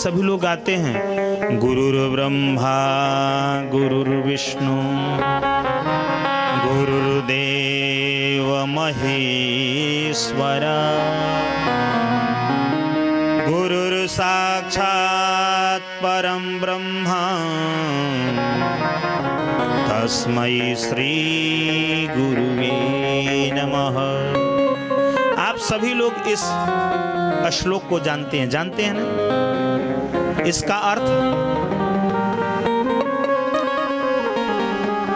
सभी लोग गाते हैं गुरुर्ब्रह्मा गुरुर्विष्णु गुरुर्देव महेश्वरा गुरुर्साक्षात् परम ब्रह्मा तस्मै श्री गुरुवे नमः। आप सभी लोग इस श्लोक को जानते हैं ना? इसका अर्थ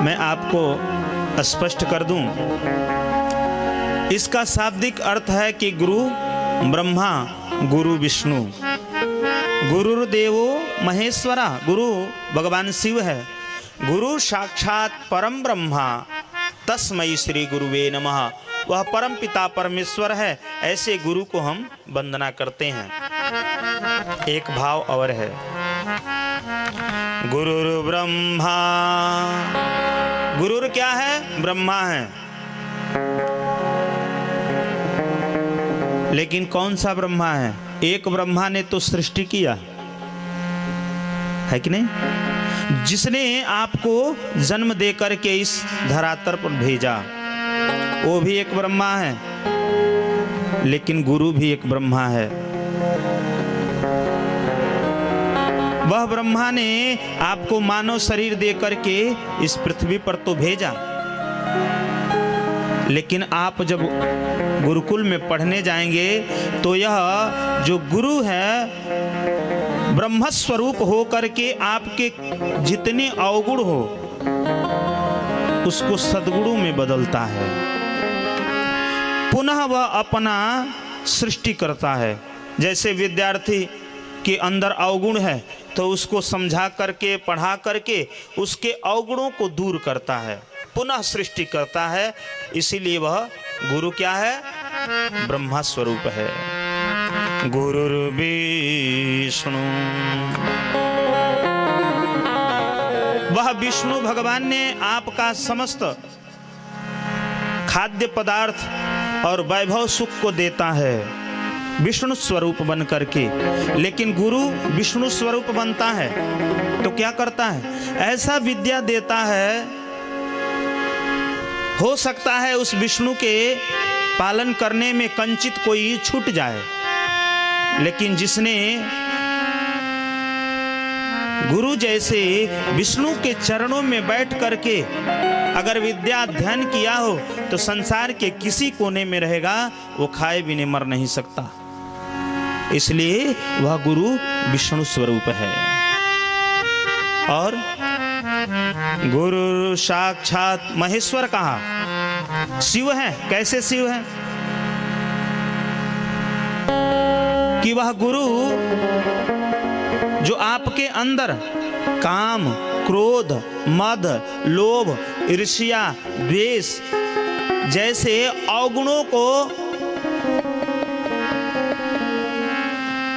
मैं आपको स्पष्ट कर दूं। इसका शाब्दिक अर्थ है कि गुरु ब्रह्मा गुरु विष्णु गुरुर्देवो महेश्वरा, गुरु भगवान शिव है, गुरु साक्षात परम ब्रह्मा तस्मै श्री गुरुवे नमः, वह परम पिता परमेश्वर है। ऐसे गुरु को हम वंदना करते हैं। एक भाव और है, गुरुर ब्रह्मा, गुरुर क्या है? ब्रह्मा है। लेकिन कौन सा ब्रह्मा है? एक ब्रह्मा ने तो सृष्टि किया है कि नहीं? जिसने आपको जन्म देकर के इस धरातल पर भेजा वो भी एक ब्रह्मा है, लेकिन गुरु भी एक ब्रह्मा है। वह ब्रह्मा ने आपको मानव शरीर देकर के इस पृथ्वी पर तो भेजा, लेकिन आप जब गुरुकुल में पढ़ने जाएंगे तो यह जो गुरु है ब्रह्म स्वरूप हो करके आपके जितने अवगुण हो उसको सद्गुणों में बदलता है। पुनः वह अपना सृष्टि करता है। जैसे विद्यार्थी के अंदर अवगुण है तो उसको समझा करके पढ़ा करके उसके अवगुणों को दूर करता है, पुनः सृष्टि करता है। इसीलिए वह गुरु क्या है? ब्रह्मा स्वरूप है। गुरुर्विष्णु, वह विष्णु भगवान ने आपका समस्त खाद्य पदार्थ और वैभव सुख को देता है विष्णु स्वरूप बन करके। लेकिन गुरु विष्णु स्वरूप बनता है तो क्या करता है? ऐसा विद्या देता है, हो सकता है उस विष्णु के पालन करने में कंचित कोई छूट जाए, लेकिन जिसने गुरु जैसे विष्णु के चरणों में बैठ करके अगर विद्या अध्ययन किया हो तो संसार के किसी कोने में रहेगा, वो खाए बिना मर नहीं सकता। इसलिए वह गुरु विष्णु स्वरूप है। और गुरु साक्षात महेश्वर कहा, शिव है। कैसे शिव है? कि वह गुरु जो आपके अंदर काम, क्रोध, मद, लोभ, ईर्ष्या, द्वेष जैसे अवगुणों को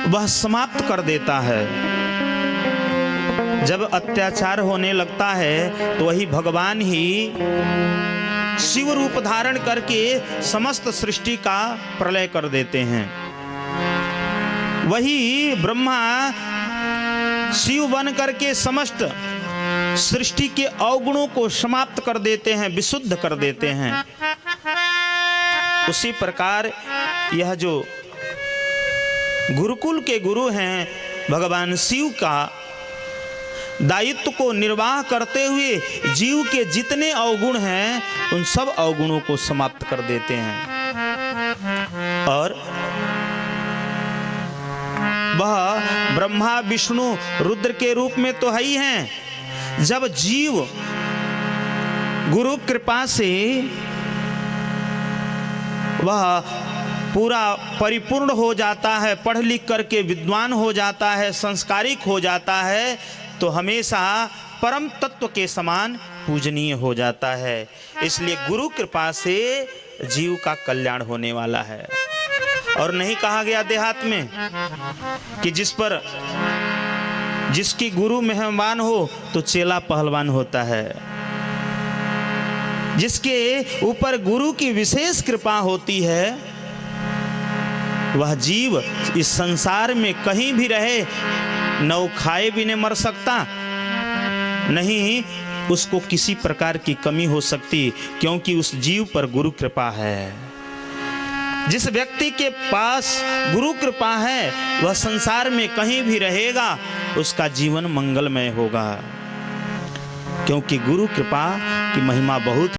वह समाप्त कर देता है। जब अत्याचार होने लगता है तो वही भगवान ही शिव रूप धारण करके समस्त सृष्टि का प्रलय कर देते हैं। वही ब्रह्मा शिव बन करके समस्त सृष्टि के अवगुणों को समाप्त कर देते हैं, विशुद्ध कर देते हैं। उसी प्रकार यह जो गुरुकुल के गुरु हैं भगवान शिव का दायित्व को निर्वाह करते हुए जीव के जितने अवगुण हैं उन सब अवगुणों को समाप्त कर देते हैं। और वह ब्रह्मा विष्णु रुद्र के रूप में तो है ही हैं। जब जीव गुरु कृपा से वह पूरा परिपूर्ण हो जाता है, पढ़ लिख करके विद्वान हो जाता है, संस्कारिक हो जाता है, तो हमेशा परम तत्व के समान पूजनीय हो जाता है। इसलिए गुरु कृपा से जीव का कल्याण होने वाला है। और नहीं कहा गया देहात में कि जिसकी गुरु मेहमान हो तो चेला पहलवान होता है। जिसके ऊपर गुरु की विशेष कृपा होती है वह जीव इस संसार में कहीं भी रहे न वो खाए भी नहीं मर सकता, नहीं उसको किसी प्रकार की कमी हो सकती, क्योंकि उस जीव पर गुरु कृपा है। जिस व्यक्ति के पास गुरु कृपा है वह संसार में कहीं भी रहेगा, उसका जीवन मंगलमय होगा, क्योंकि गुरु कृपा की महिमा बहुत